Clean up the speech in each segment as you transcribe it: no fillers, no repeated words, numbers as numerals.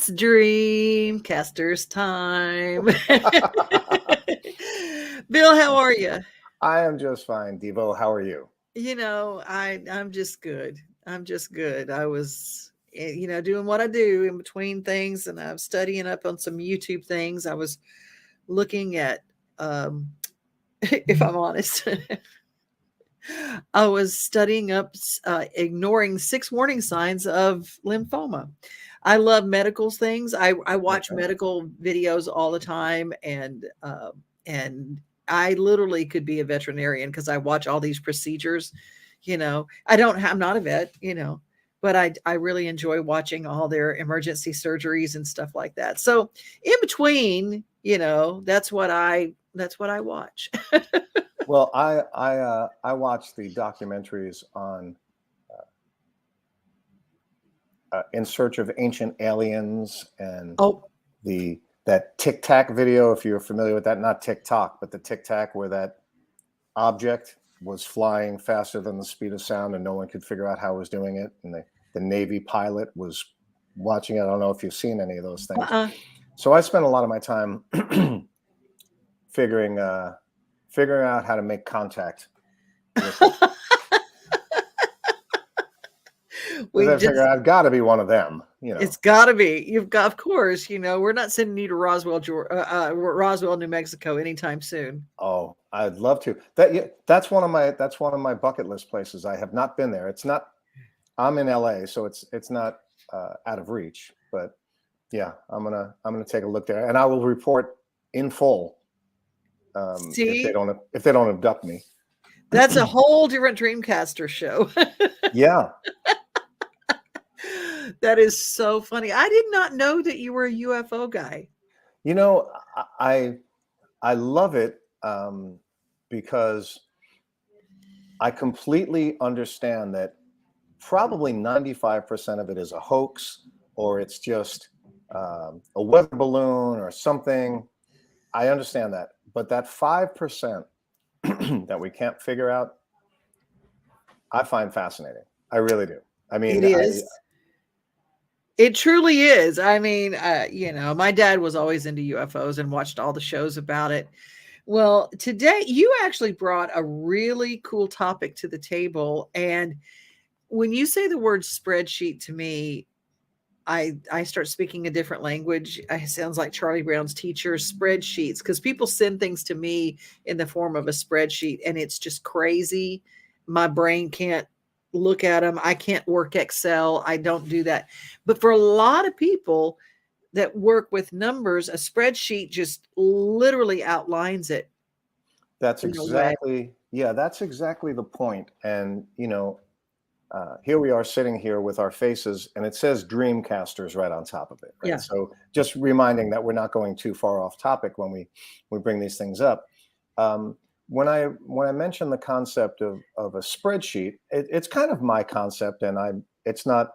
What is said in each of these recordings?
It's Dreamcasters time. Bill, how are you? I am just fine, Devo. How are you? I'm just good. I'm just good. I was doing what I do in between things, and I'm studying up on some YouTube things. I was looking at if I'm honest, I was studying up ignoring 6 warning signs of lymphoma. I love medical things. I watch Okay. medical videos all the time, and I literally could be a veterinarian because I watch all these procedures. I'm not a vet, but I really enjoy watching all their emergency surgeries and stuff like that. So in between, that's what I watch. Well, I watched the documentaries on In Search of Ancient Aliens and Oh, the that Tic Tac video. If you're familiar with that, not TikTok, but the Tic Tac, where that object was flying faster than the speed of sound, and no one could figure out how it was doing it, and the Navy pilot was watching it. I don't know if you've seen any of those things. uh-uh. So I spent a lot of my time figuring figuring out how to make contact with it. Because We I figure just I've got to be one of them. It's gotta be. You've got, of course, we're not sending you to Roswell, New Mexico anytime soon. Oh, I'd love to. That's one of my bucket list places. I have not been there. It's not. I'm in LA, so it's not out of reach. But yeah, I'm gonna take a look there, and I will report in full if they See, don't abduct me. that's a whole different Dreamcaster show. Yeah, That is so funny. I did not know that you were a UFO guy. you know, I love it because I completely understand that probably 95% of it is a hoax, or it's just a weather balloon or something. I understand that, but that 5% that we can't figure out, I find fascinating. I really do. I It mean, is. It truly is. I mean, my dad was always into UFOs and watched all the shows about it. Well, today you actually brought a really cool topic to the table. And when you say the word spreadsheet to me, I start speaking a different language. It sounds like Charlie Brown's teacher, spreadsheets, because people send things to me in the form of a spreadsheet, and it's just crazy. My brain can't look at them. I can't work Excel. I don't do that. But for a lot of people that work with numbers, a spreadsheet just literally outlines it that's in a way. exactly, yeah, that's exactly the point. And here we are sitting here with our faces, and it says Dreamcasters right on top of it, right? Yeah. So just reminding that we're not going too far off topic when we bring these things up. When I mention the concept of a spreadsheet, it's kind of my concept, and it's not.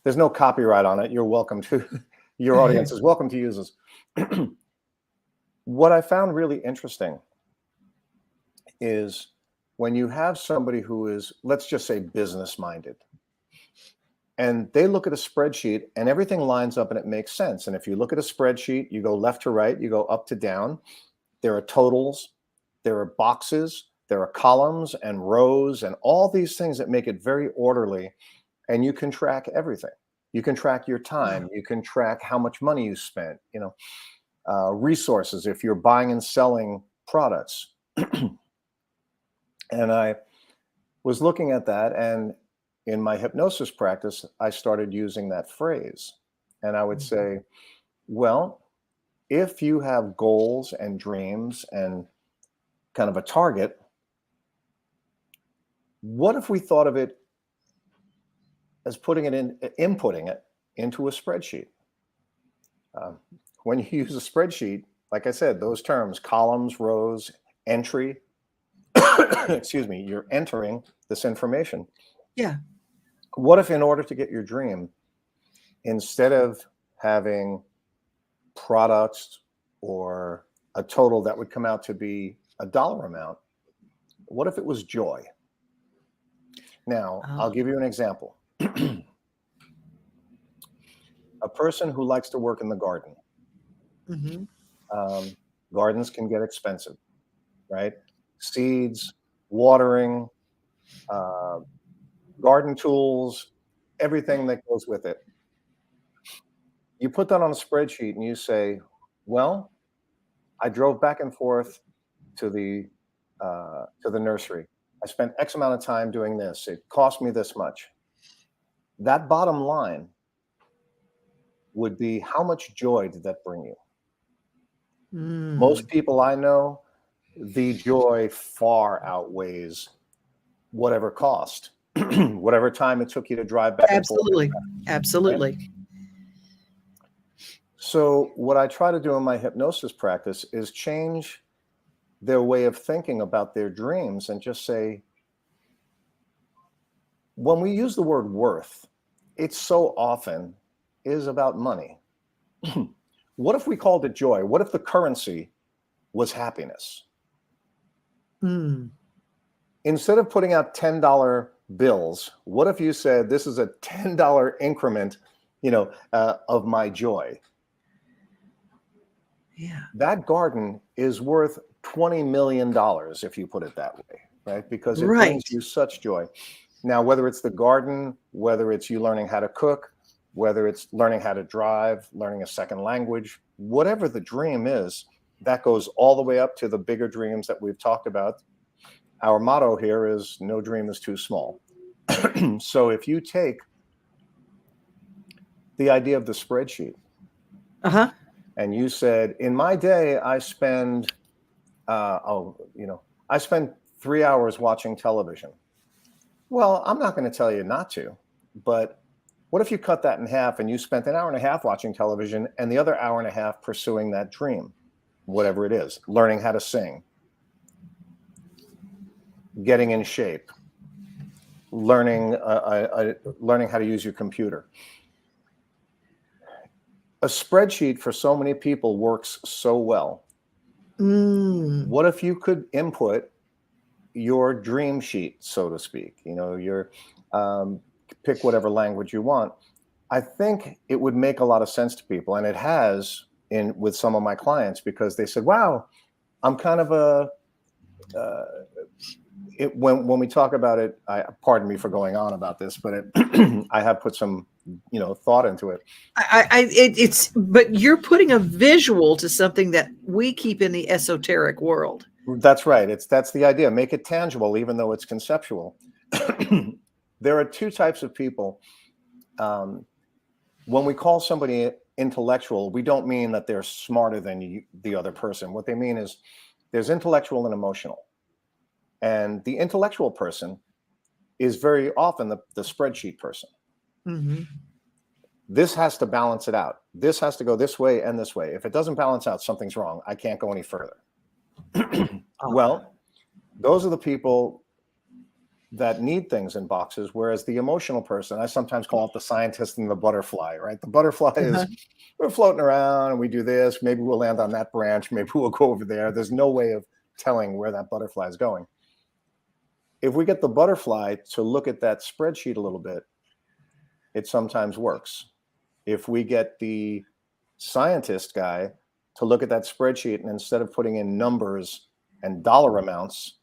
There's no copyright on it. You're welcome to. Your audience is welcome to use this. What I found really interesting is when you have somebody who is, let's just say, business minded, and they look at a spreadsheet and everything lines up and it makes sense. And if you look at a spreadsheet, you go left to right, you go up to down, there are totals, there are boxes, there are columns and rows, and all these things that make it very orderly. And you can track everything. You can track your time. You can track how much money you spent, resources if you're buying and selling products. And I was looking at that, and in my hypnosis practice, I started using that phrase. And I would say, well, if you have goals and dreams and kind of a target, what if we thought of it as inputting it into a spreadsheet? When you use a spreadsheet, like I said, those terms, columns, rows, entry, excuse me, you're entering this information. Yeah. What if, in order to get your dream, instead of having products or a total that would come out to be a dollar amount, what if it was joy? Now, I'll Oh, give you an example. A person who likes to work in the garden. Mm-hmm. Gardens can get expensive, right? Seeds, watering, uh, garden tools, everything that goes with it. You put that on a spreadsheet and you say, well, I drove back and forth to the nursery. I spent X amount of time doing this. It cost me this much. That bottom line would be, how much joy did that bring you? Most Mm. people I know, the joy far outweighs whatever cost, whatever time it took you to drive back and forth. Absolutely. Right? Absolutely. So what I try to do in my hypnosis practice is change their way of thinking about their dreams and just say, when we use the word worth, it so often is about money. What if we called it joy? What if the currency was happiness? Mm. Instead of putting out $10 bills, what if you said, this is a $10 increment, of my joy? Yeah. That garden is worth $20 million if you put it that way, right? Because it brings Right. you such joy. Now, whether it's the garden, whether it's you learning how to cook, whether it's learning how to drive, learning a second language, whatever the dream is, that goes all the way up to the bigger dreams that we've talked about. Our motto here is no dream is too small. So if you take the idea of the spreadsheet Uh-huh. and you said, in my day, I spend, I spend 3 hours watching television. Well, I'm not going to tell you not to, but what if you cut that in half and you spent an hour and a half watching television and the other hour and a half pursuing that dream, whatever it is, learning how to sing, getting in shape, learning how to use your computer. A spreadsheet for so many people works so well. Mm. What if you could input your dream sheet, so to speak? Your pick whatever language you want. I think it would make a lot of sense to people, and it has with some of my clients, because they said, "Wow, I'm kind of a." When we talk about it, pardon me for going on about this, but I have put some thought into it. But you're putting a visual to something that we keep in the esoteric world. That's right. That's the idea. Make it tangible, even though it's conceptual. There are two types of people. When we call somebody intellectual, we don't mean that they're smarter than the other person. What they mean is there's intellectual and emotional. And the intellectual person is very often the spreadsheet person. Mm-hmm. This has to balance it out. This has to go this way and this way. If it doesn't balance out, something's wrong. I can't go any further. Well, those are the people that need things in boxes, whereas the emotional person, I sometimes call it the scientist and the butterfly, right? The butterfly is, we're floating around and we do this. Maybe we'll land on that branch. Maybe we'll go over there. There's no way of telling where that butterfly is going. If we get the butterfly to look at that spreadsheet a little bit, it sometimes works. If we get the scientist guy to look at that spreadsheet and instead of putting in numbers and dollar amounts,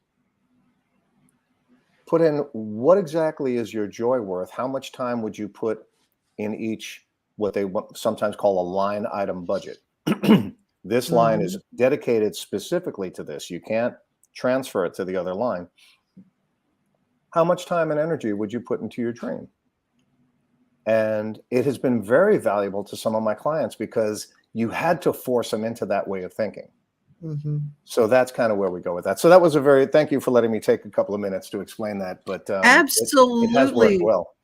put in what exactly is your joy worth? How much time would you put in each, what they sometimes call a line item budget? This line is dedicated specifically to this. You can't transfer it to the other line. How much time and energy would you put into your dream? And it has been very valuable to some of my clients because you had to force them into that way of thinking. Mm-hmm. So that's kind of where we go with that. So that was thank you for letting me take a couple of minutes to explain that, but Absolutely. it has worked well.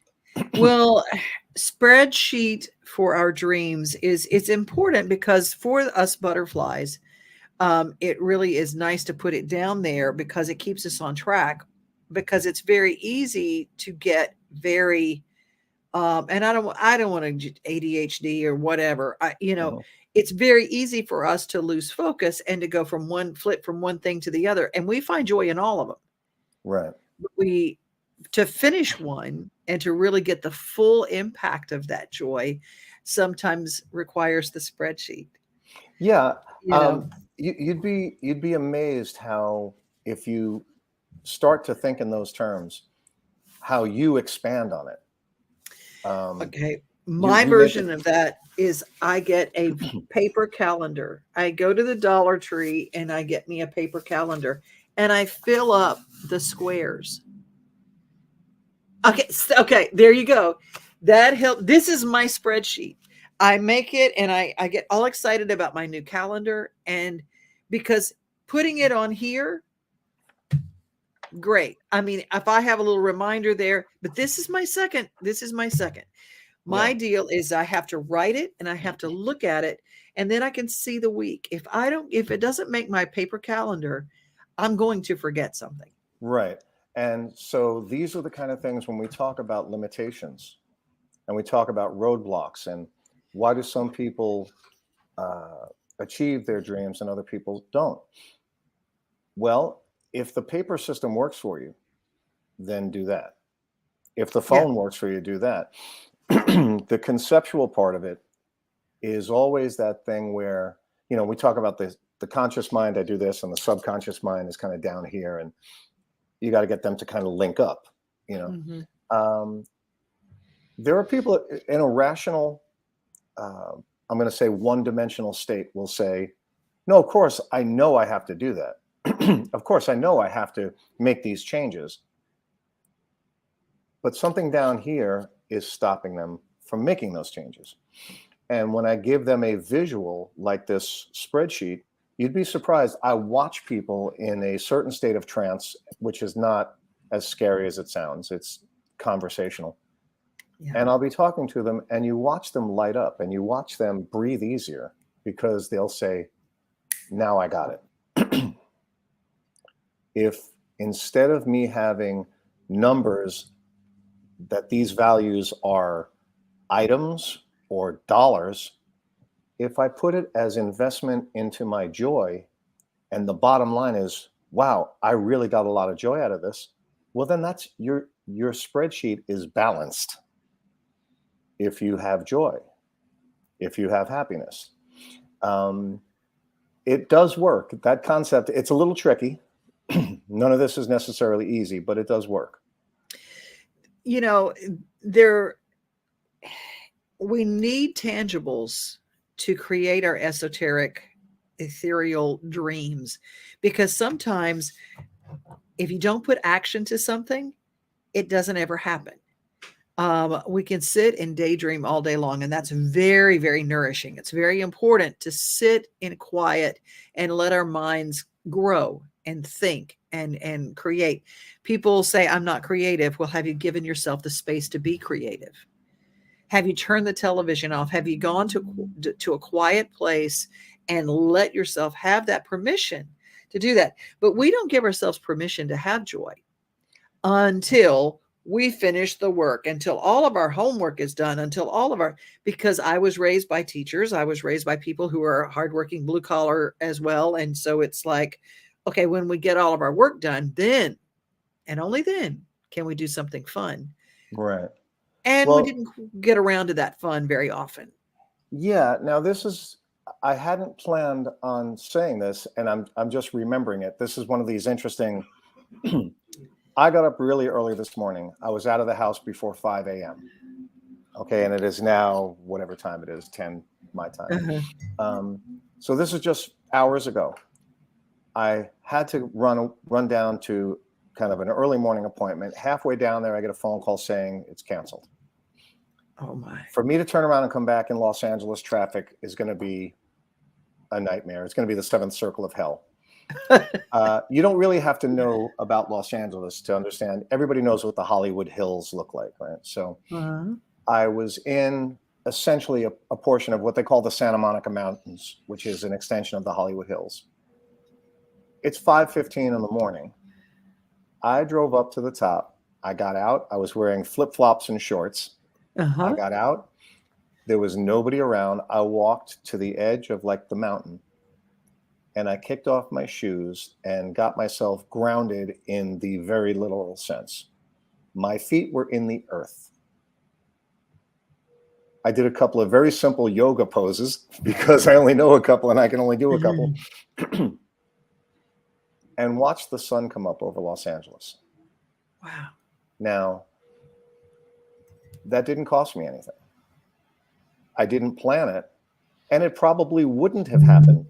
Well, spreadsheet for our dreams it's important because for us butterflies, it really is nice to put it down there because it keeps us on track, because it's very easy to get very and I don't want to ADHD or whatever. It's very easy for us to lose focus and to go from one thing to the other, and we find joy in all of them. Right. But to finish one and to really get the full impact of that joy, sometimes requires the spreadsheet. Yeah. You know, You'd be amazed how, if you start to think in those terms, how you expand on it. okay. You My you make it version of that is I get a paper calendar. I go to the Dollar Tree and I get me a paper calendar and I fill up the squares. Okay, okay, there you go. That helped. This is my spreadsheet. I make it and I get all excited about my new calendar. And because putting it on here, great. I mean, if I have a little reminder there, but this is my second. yeah, My deal is I have to write it and I have to look at it and then I can see the week. If it doesn't make my paper calendar, I'm going to forget something. right. And so these are the kind of things when we talk about limitations and we talk about roadblocks and why do some people uh, achieve their dreams and other people don't? Well, if the paper system works for you, then do that. If the Yeah. phone works for you, do that. The conceptual part of it is always that thing where, we talk about the conscious mind, I do this, and the subconscious mind is kind of down here, and you got to get them to kind of link up, you know. Hmm. Um, there are people in a rational, uh, I'm going to say one dimensional state will say, no, of course, I know I have to do that. Of course, I know I have to make these changes. But something down here is stopping them from making those changes. And when I give them a visual like this spreadsheet, you'd be surprised. I watch people in a certain state of trance, which is not as scary as it sounds. It's conversational. Yeah. And I'll be talking to them, and you watch them light up and you watch them breathe easier because they'll say, now I got it. If instead of me having numbers that these values are items or dollars, if I put it as investment into my joy, and the bottom line is, wow, I really got a lot of joy out of this, well, then that's your spreadsheet is balanced. If you have joy, if you have happiness, um, it does work. That concept, it's a little tricky. None of this is necessarily easy, but it does work. You know, there we need tangibles to create our esoteric ethereal dreams because sometimes if you don't put action to something, it doesn't ever happen. We can sit and daydream all day long, and that's very, very nourishing. It's very important to sit in quiet and let our minds grow and think and create. People say, I'm not creative. Well, have you given yourself the space to be creative? Have you turned the television off? Have you gone to a quiet place and let yourself have that permission to do that? But we don't give ourselves permission to have joy until we finish the work, until all of our homework is done, until all of our, because I was raised by teachers, I was raised by people who are hardworking blue collar as well. And so it's like, okay, when we get all of our work done, then and only then can we do something fun. Right. And we Well, didn't get around to that fun very often. yeah. Now this is, I hadn't planned on saying this, and I'm just remembering it. This is one of these interesting. I got up really early this morning. I was out of the house before 5 a.m. Okay, and it is now whatever time it is, 10 my time. Uh-huh. Um, so this is just hours ago. I had to run down to kind of an early morning appointment. Halfway down there, I get a phone call saying it's canceled. Oh my. For me to turn around and come back in Los Angeles traffic is going to be a nightmare. It's going to be the seventh circle of hell. You don't really have to know about Los Angeles to understand. Everybody knows what the Hollywood Hills look like, right? So Uh-huh. I was in essentially a portion of what they call the Santa Monica Mountains, which is an extension of the Hollywood Hills. It's 5:15 in the morning. I drove up to the top. I got out. I was wearing flip-flops and shorts. I Uh-huh. got out. There was nobody around. I walked to the edge of like the mountain, and I kicked off my shoes and got myself grounded in the very literal sense. My feet were in the earth. I did a couple of very simple yoga poses because I only know a couple and I can only do a couple. And watched the sun come up over Los Angeles. Wow. Now, that didn't cost me anything. I didn't plan it, and it probably wouldn't have happened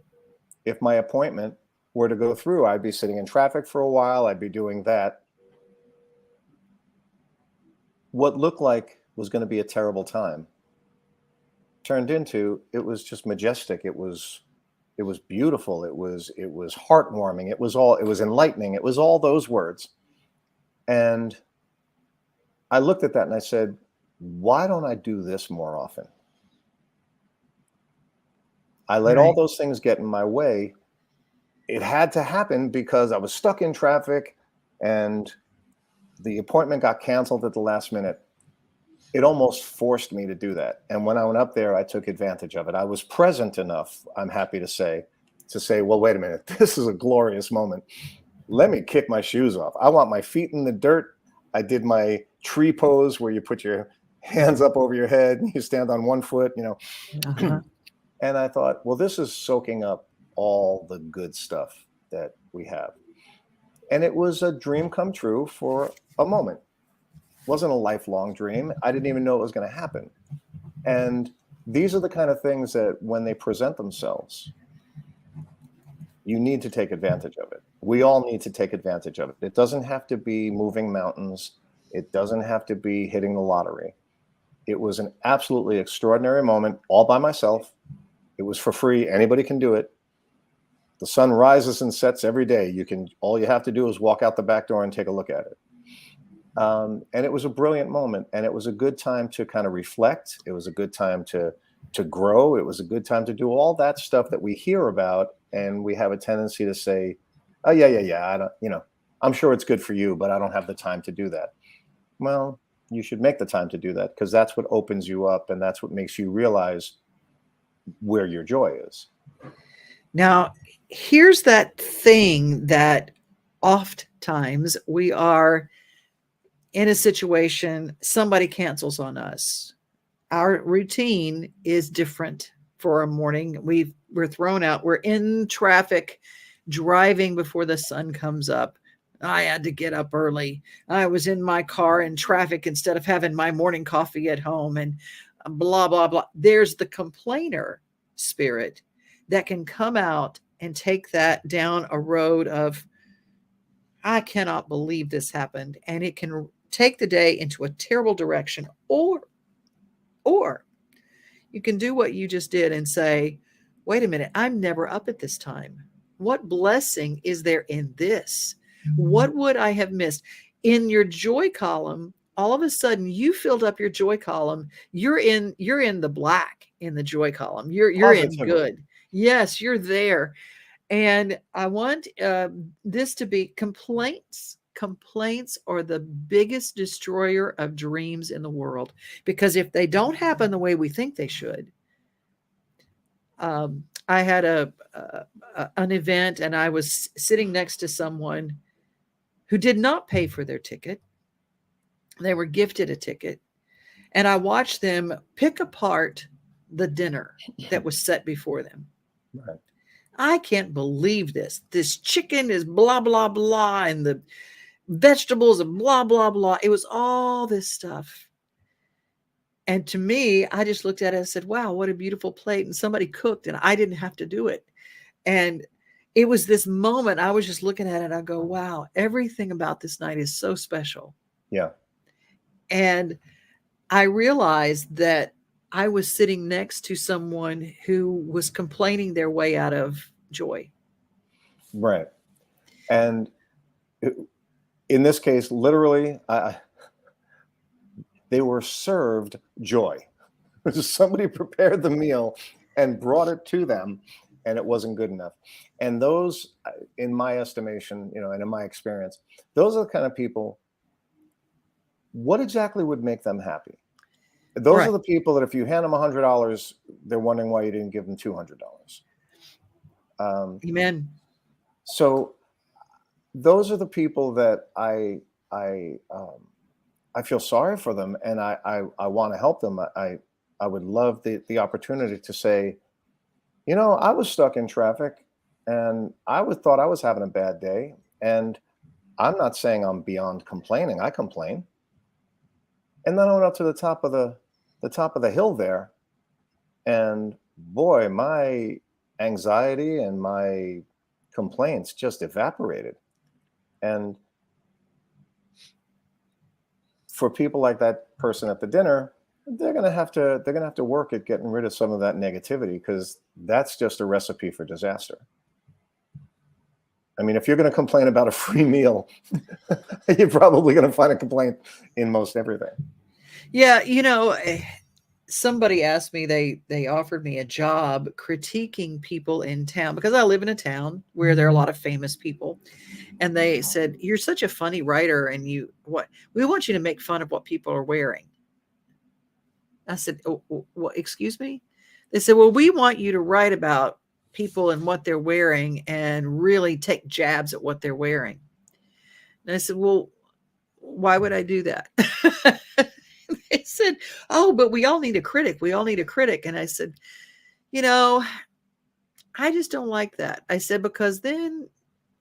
if my appointment were to go through. I'd be sitting in traffic for a while. I'd be doing that. What looked like was going to be a terrible time turned into, it was just majestic. It was beautiful. It was heartwarming. It was enlightening. It was all those words. And I looked at that and I said, why don't I do this more often? I let all those things get in my way. It had to happen because I was stuck in traffic and the appointment got canceled at the last minute. It almost forced me to do that. And when I went up there, I took advantage of it. I was present enough, I'm happy to say, well, wait a minute, this is a glorious moment. Let me kick my shoes off. I want my feet in the dirt. I did my tree pose where you put your hands up over your head and you stand on one foot, you know. And I thought, well, this is soaking up all the good stuff that we have. And it was a dream come true for a moment. It wasn't a lifelong dream. I didn't even know it was going to happen. And these are the kind of things that when they present themselves, you need to take advantage of it. We all need to take advantage of it. It doesn't have to be moving mountains. It doesn't have to be hitting the lottery. It was an absolutely extraordinary moment all by myself. It was for free. Anybody can do it. The sun rises and sets every day. All you have to do is walk out the back door and take a look at it. And it was a brilliant moment. And it was a good time to kind of reflect. It was a good time to grow. It was a good time to do all that stuff that we hear about. And we have a tendency to say, oh, yeah. I don't, I'm sure it's good for you, but I don't have the time to do that. Well, you should make the time to do that because that's what opens you up. And that's what makes you realize where your joy is. Now, here's that thing that oftentimes we are in a situation, somebody cancels on us. Our routine is different for a morning. We're thrown out. We're in traffic, driving before the sun comes up. I had to get up early. I was in my car in traffic instead of having my morning coffee at home and blah, blah, blah. There's the complainer spirit that can come out and take that down a road of, I cannot believe this happened. And it can take the day into a terrible direction. Or you can do what you just did and say, wait a minute, I'm never up at this time. What blessing is there in this? What would I have missed? In your joy column, all of a sudden you filled up your joy column. You're in the black in the joy column. You're in good. Yes, you're there. And I want this to be complaints. Complaints are the biggest destroyer of dreams in the world, because if they don't happen the way we think they should. I had an event and I was sitting next to someone who did not pay for their ticket. They were gifted a ticket. And I watched them pick apart the dinner that was set before them. Right. I can't believe this. This chicken is blah, blah, blah. And the vegetables and blah, blah, blah. It was all this stuff. And to me, I just looked at it and said, wow, what a beautiful plate. And somebody cooked and I didn't have to do it. And it was this moment, I was just looking at it and I go, wow, everything about this night is so special. Yeah. And I realized that I was sitting next to someone who was complaining their way out of joy. Right. And in this case, literally, they were served joy. Somebody prepared the meal and brought it to them, and it wasn't good enough. And those, in my estimation, and in my experience, those are the kind of people, what exactly would make them happy? Those are the people that if you hand them $100, they're wondering why you didn't give them $200. Amen. So those are the people that I feel sorry for them, and I want to help them. I would love the opportunity to say, I was stuck in traffic and thought I was having a bad day. And I'm not saying I'm beyond complaining. I complain. And then I went up to the top of the hill there, and boy, my anxiety and my complaints just evaporated. And for people like that person at the dinner, they're gonna have to work at getting rid of some of that negativity, because that's just a recipe for disaster. I mean, if you're going to complain about a free meal, you're probably going to find a complaint in most everything. Yeah, somebody asked me, they offered me a job critiquing people in town, because I live in a town where there are a lot of famous people. And they said, "You're such a funny writer, and we want you to make fun of what people are wearing." I said, "Oh, what, excuse me?" They said, "Well, we want you to write about people and what they're wearing and really take jabs at what they're wearing." And I said, "Well, why would I do that?" They said, "Oh, but we all need a critic. We all need a critic." And I said, "You know, I just don't like that." I said, "Because then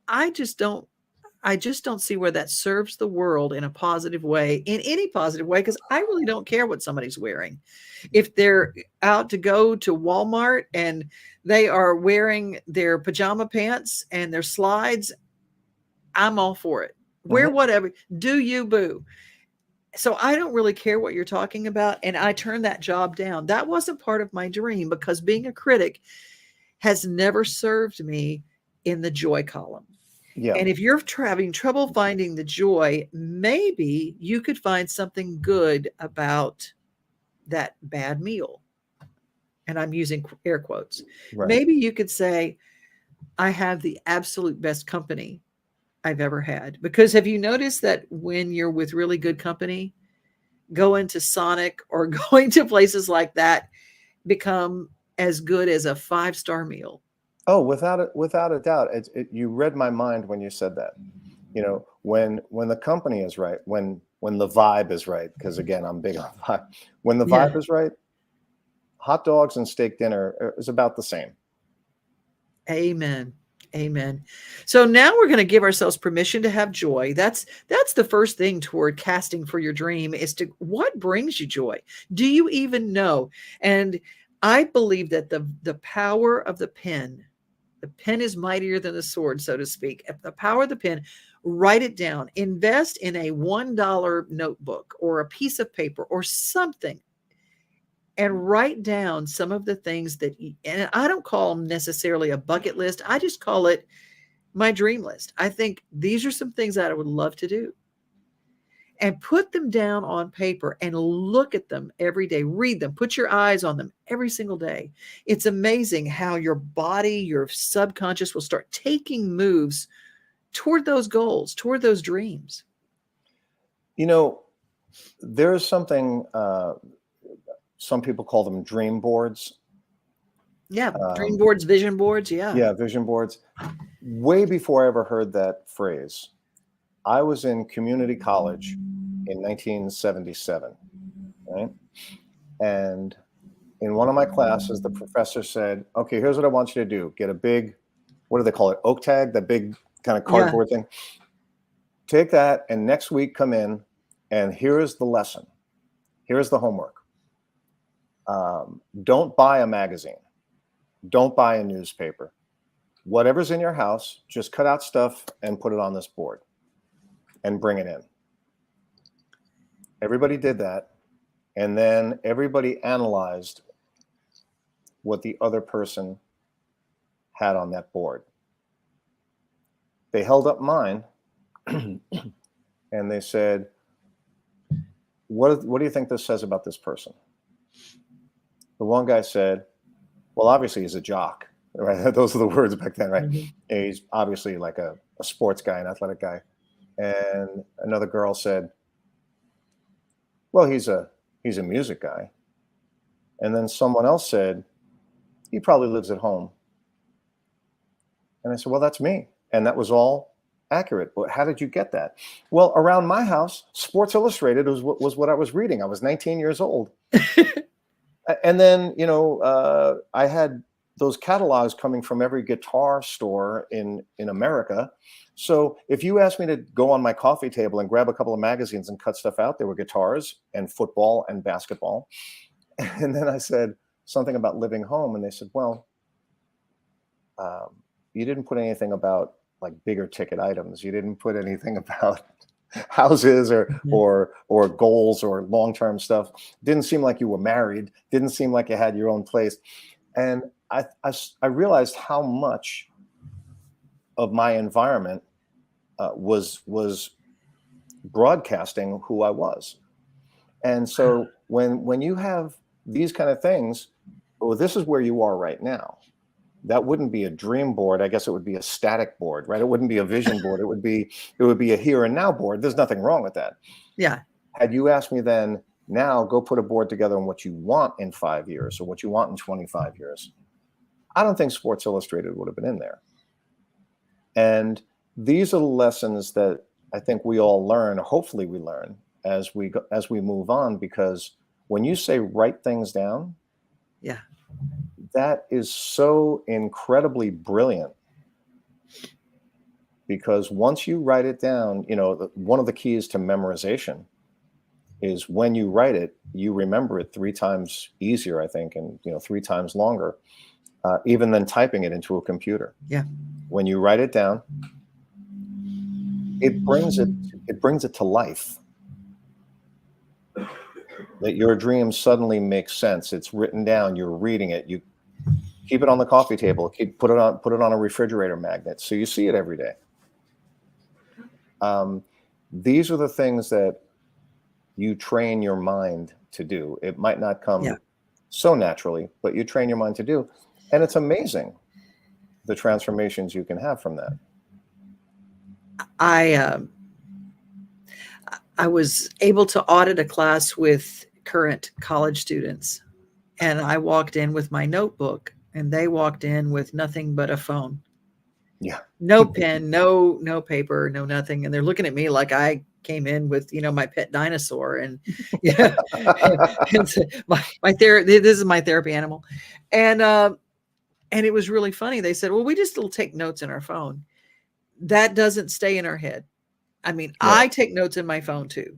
I just don't I just don't see where that serves the world in a positive way, in any positive way, because I really don't care what somebody's wearing. If they're out to go to Walmart and they are wearing their pajama pants and their slides, I'm all for it. Wear Mhm. whatever. Do you, boo." So I don't really care what you're talking about. And I turned that job down. That wasn't part of my dream, because being a critic has never served me in the joy column. Yeah. And if you're having trouble finding the joy, maybe you could find something good about that bad meal. And I'm using air quotes. Right. Maybe you could say, "I have the absolute best company I've ever had." Because have you noticed that when you're with really good company, going to Sonic or going to places like that become as good as a five-star meal? Oh, without a doubt. You read my mind when you said that. When the company is right, when the vibe is right, because again, I'm big on vibe. When the Yeah. vibe is right, hot dogs and steak dinner is about the same. Amen. Amen. So now we're going to give ourselves permission to have joy. That's the first thing toward casting for your dream, is to what brings you joy. Do you even know? And I believe that the power of the pen is mightier than the sword, so to speak. If the power of the pen, write it down. Invest in a $1 notebook or a piece of paper or something, and write down some of the things that and I don't call them necessarily a bucket list. I just call it my dream list. I think these are some things that I would love to do, and put them down on paper and look at them every day. Read them, put your eyes on them every single day. It's amazing how your body, your subconscious will start taking moves toward those goals, toward those dreams. You know, there's something, some people call them dream boards. Yeah, dream Um, boards, vision boards. Yeah. yeah, vision boards. Way before I ever heard that phrase, I was in community college in 1977, right? And in one of my classes, the professor said, "Okay, here's what I want you to do. Get a big, what do they call it? Oak tag, that big kind of Yeah. cardboard thing. Take that, and next week come in, and here is the lesson. Here is the homework. Don't buy a magazine. Don't buy a newspaper. Whatever's in your house, just cut out stuff and put it on this board and bring it in." Everybody did that. And then everybody analyzed what the other person had on that board. They held up mine and they said, what do you think this says about this person? The one guy said, "Well, obviously he's a jock," right? Those are the words back then, right? Mhm. He's obviously like a sports guy, an athletic guy. And another girl said, "Well, he's a music guy." And then someone else said, "He probably lives at home." And I said, "Well, that's me." And that was all accurate. But how did you get that? Well, around my house, Sports Illustrated was what I was reading. I was 19 years old. And then, I had those catalogs coming from every guitar store in America. So if you asked me to go on my coffee table and grab a couple of magazines and cut stuff out, there were guitars and football and basketball. And then I said something about living home, and they said, well, you didn't put anything about like bigger ticket items. You didn't put anything about houses or goals or long-term stuff. Didn't seem like you were married. Didn't seem like you had your own place. And I realized how much of my environment was broadcasting who I was. And so when you have these kind of things, well, this is where you are right now. That wouldn't be a dream board. I guess it would be a static board, right? It wouldn't be a vision board. It would be a here and now board. There's nothing wrong with that. Yeah. Had you asked me then, now go put a board together on what you want in 5 years or what you want in 25 years, I don't think Sports Illustrated would have been in there. And these are the lessons that I think we all learn, hopefully we learn as we move on, because when you say write things down, yeah, that is so incredibly brilliant, because once you write it down, one of the keys to memorization is when you write it, you remember it 3 times easier, I think, and 3 times longer, even than typing it into a computer. Yeah. When you write it down, it brings it to life. That your dream suddenly makes sense. It's written down. You're reading it. You keep it on the coffee table. Put it on a refrigerator magnet so you see it every day. These are the things that you train your mind to do. It might not come so naturally, but you train your mind to do, and it's amazing the transformations you can have from that. I was able to audit a class with current college students, and I walked in with my notebook, and they walked in with nothing but a phone. Yeah. No pen, no paper, no nothing. And they're looking at me like I came in with, my pet dinosaur, and this is my therapy animal. And it was really funny. They said, well, we just will take notes in our phone. That doesn't stay in our head. I mean, no. I take notes in my phone too.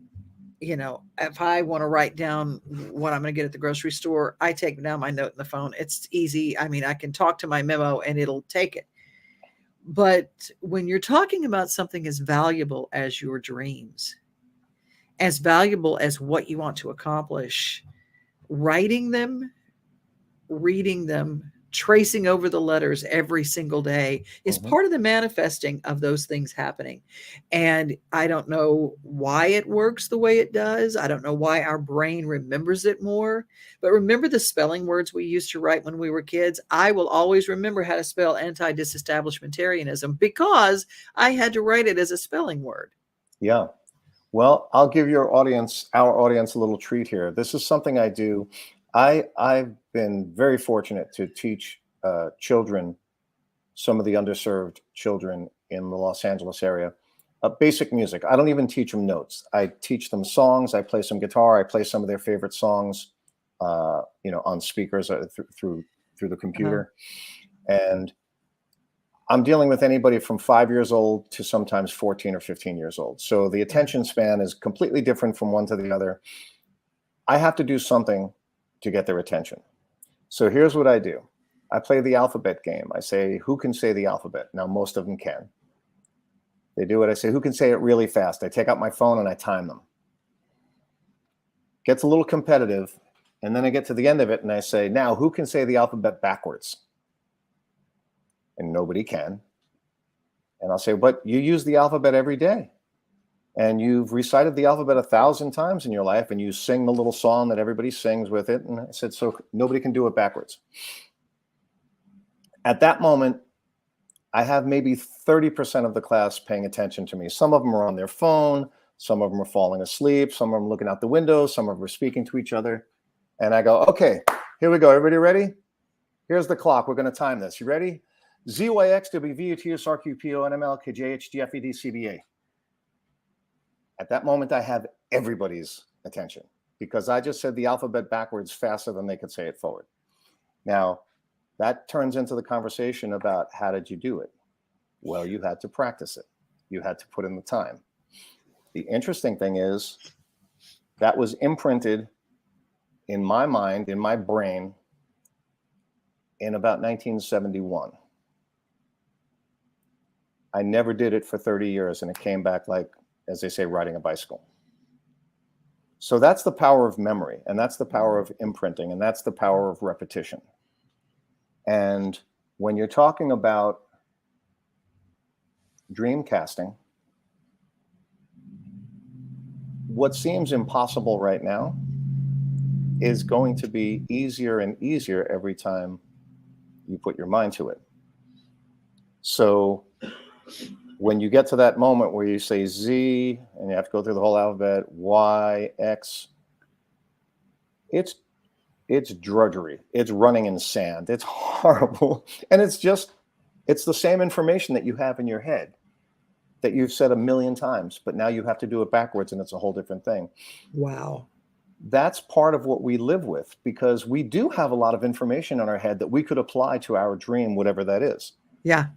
If I want to write down what I'm going to get at the grocery store, I take down my note in the phone. It's easy. I mean, I can talk to my memo and it'll take it. But when you're talking about something as valuable as your dreams, as valuable as what you want to accomplish, writing them, reading them, tracing over the letters every single day is part of the manifesting of those things happening. And I don't know why it works the way it does. I don't know why our brain remembers it more. But remember the spelling words we used to write when we were kids? I will always remember how to spell anti-disestablishmentarianism because I had to write it as a spelling word. Yeah. Well, I'll give our audience a little treat here. This is something I do. I've been very fortunate to teach children, some of the underserved children in the Los Angeles area, basic music. I don't even teach them notes. I teach them songs. I play some guitar. I play some of their favorite songs, on speakers through the computer. And I'm dealing with anybody from 5 years old to sometimes 14 or 15 years old. So the attention span is completely different from one to the other. I have to do something to get their attention. So here's what I do. I play the alphabet game. I say, who can say the alphabet? Now, most of them can. They do it. I say, who can say it really fast? I take out my phone and I time them. Gets a little competitive. And then I get to the end of it and I say, now, who can say the alphabet backwards? And nobody can. And I'll say, but you use the alphabet every day. And you've recited the alphabet 1,000 times in your life, and you sing the little song that everybody sings with it. And I said, so nobody can do it backwards. At that moment, I have maybe 30% of the class paying attention to me. Some of them are on their phone. Some of them are falling asleep. Some of them are looking out the window. Some of them are speaking to each other. And I go, okay, here we go. Everybody ready? Here's the clock. We're going to time this. You ready? ZYXWVUTSRQPONMLKJHDFEDCBA. At that moment, I have everybody's attention. because I just said the alphabet backwards faster than they could say it forward. Now, that turns into the conversation about how did you do it? Well, you had to practice it. You had to put in the time. The interesting thing is that was imprinted in my mind, in my brain, in about 1971. I never did it for 30 years, and it came back like, as they say, riding a bicycle. So that's the power of memory, and that's the power of imprinting, and that's the power of repetition. And when you're talking about dreamcasting, what seems impossible right now is going to be easier and easier every time you put your mind to it. So when you get to that moment where you say Z and you have to go through the whole alphabet, Y, X, it's drudgery. It's running in sand. It's horrible. And it's the same information that you have in your head that you've said a million times, but now you have to do it backwards and it's a whole different thing. Wow. That's part of what we live with, because we do have a lot of information in our head that we could apply to our dream, whatever that is. Yeah.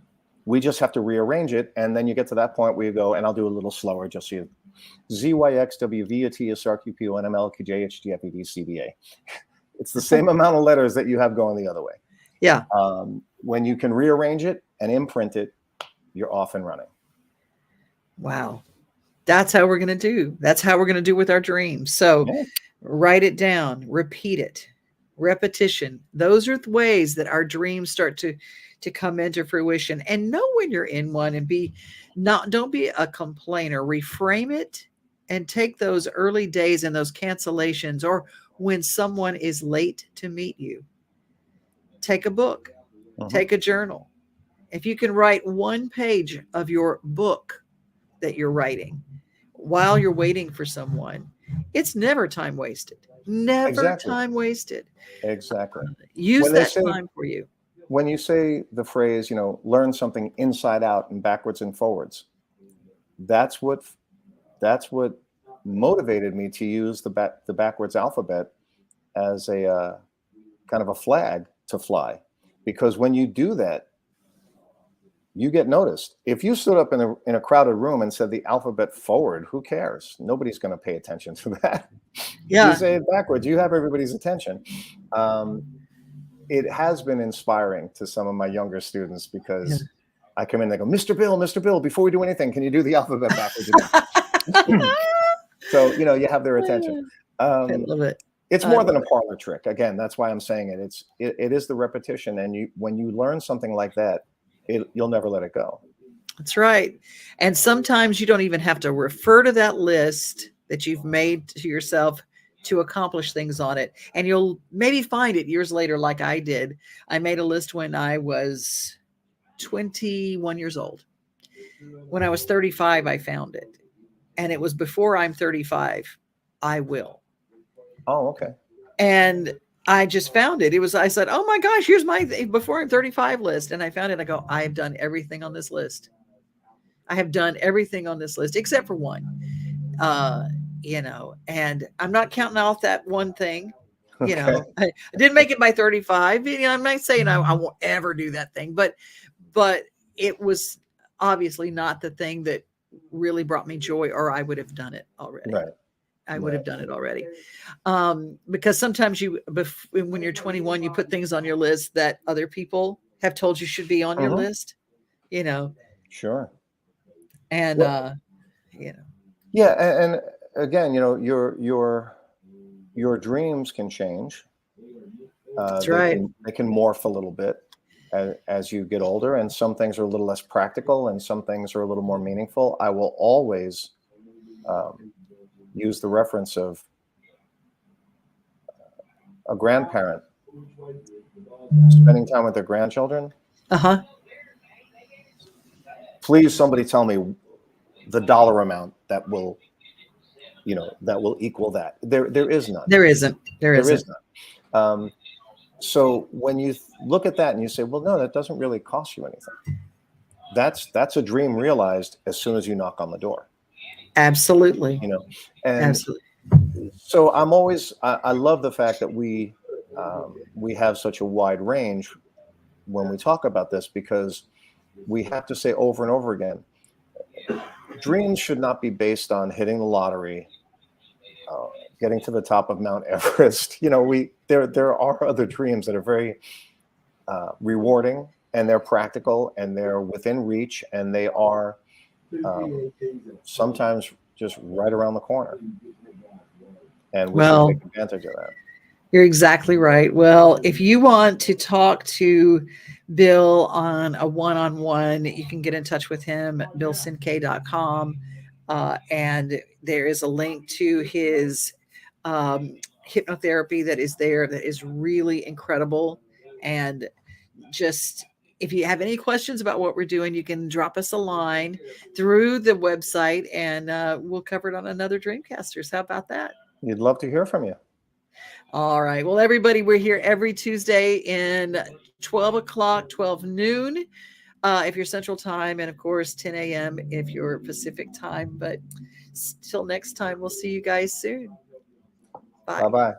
We just have to rearrange it. And then you get to that point where you go, and I'll do a little slower, just so you, Z, Y, X, W, V, A, T, S, R, Q, Q, N, M, L, Q, J, H, G, F, E, D, C, B, A. It's the same amount of letters that you have going the other way. Yeah. When you can rearrange it and imprint it, you're off and running. Wow. That's how we're going to do. That's how we're going to do with our dreams. So write it down, repeat it, repetition. Those are the ways that our dreams start to come into fruition. And know when you're in one, and don't be a complainer. Reframe it and take those early days and those cancellations, or when someone is late to meet you. Take a book, take a journal. If you can write one page of your book that you're writing while you're waiting for someone, it's never time wasted. Never time wasted. Exactly. Use that time for you. When you say the phrase, learn something inside out and backwards and forwards, that's what motivated me to use the backwards alphabet as a kind of a flag to fly. Because when you do that, you get noticed. If you stood up in a crowded room and said the alphabet forward, who cares? Nobody's going to pay attention to that. Yeah. You say it backwards, you have everybody's attention. It has been inspiring to some of my younger students, because I come in and they go, Mr. Bill, before we do anything, can you do the alphabet backwards again? So, you have their attention. I love it. It's more than a parlor trick. Again, that's why I'm saying it. It is the repetition. And when you learn something like that, you'll never let it go. That's right. And sometimes you don't even have to refer to that list that you've made to yourself to accomplish things on it. And you'll maybe find it years later, like I did. I made a list when I was 21 years old. When I was 35, I found it. And it was before I'm 35, I will. Oh, okay. And I just found it. I said, oh my gosh, here's my before I'm 35 list. And I found it. I go, I have done everything on this list. I have done everything on this list except for one, and I'm not counting off that one thing. I didn't make it by 35. I'm not saying I won't ever do that thing, but it was obviously not the thing that really brought me joy, or I would have done it already. Right. I would have done it already. Because sometimes when you're 21, you put things on your list that other people have told you should be on your list, Sure. And, Yeah. And again, your dreams can change. That's right. They can morph a little bit as you get older, and some things are a little less practical and some things are a little more meaningful. I will always, use the reference of a grandparent spending time with their grandchildren. Please, somebody tell me the dollar amount that will equal that. There is none. There isn't. There is none. So when you look at that and you say, well, no, that doesn't really cost you anything. That's a dream realized as soon as you knock on the door. Absolutely. And absolutely. So I'm always, I love the fact that we have such a wide range when we talk about this, because we have to say over and over again, dreams should not be based on hitting the lottery, uh, getting to the top of Mount Everest. There are other dreams that are very rewarding, and they're practical, and they're within reach, and they are sometimes just right around the corner, and we should take Well, advantage of that. you're exactly right. Well, if you want to talk to Bill on a one-on-one, you can get in touch with him, billcinque.com. And there is a link to his hypnotherapy that is there that is really incredible. And just if you have any questions about what we're doing, you can drop us a line through the website, and we'll cover it on another Dreamcasters. How about that? You'd love to hear from you. All right. Well, everybody, we're here every Tuesday in 12 o'clock, 12 noon, if you're Central Time, and of course 10 a.m. if you're Pacific Time. But till next time, we'll see you guys soon. Bye. Bye bye.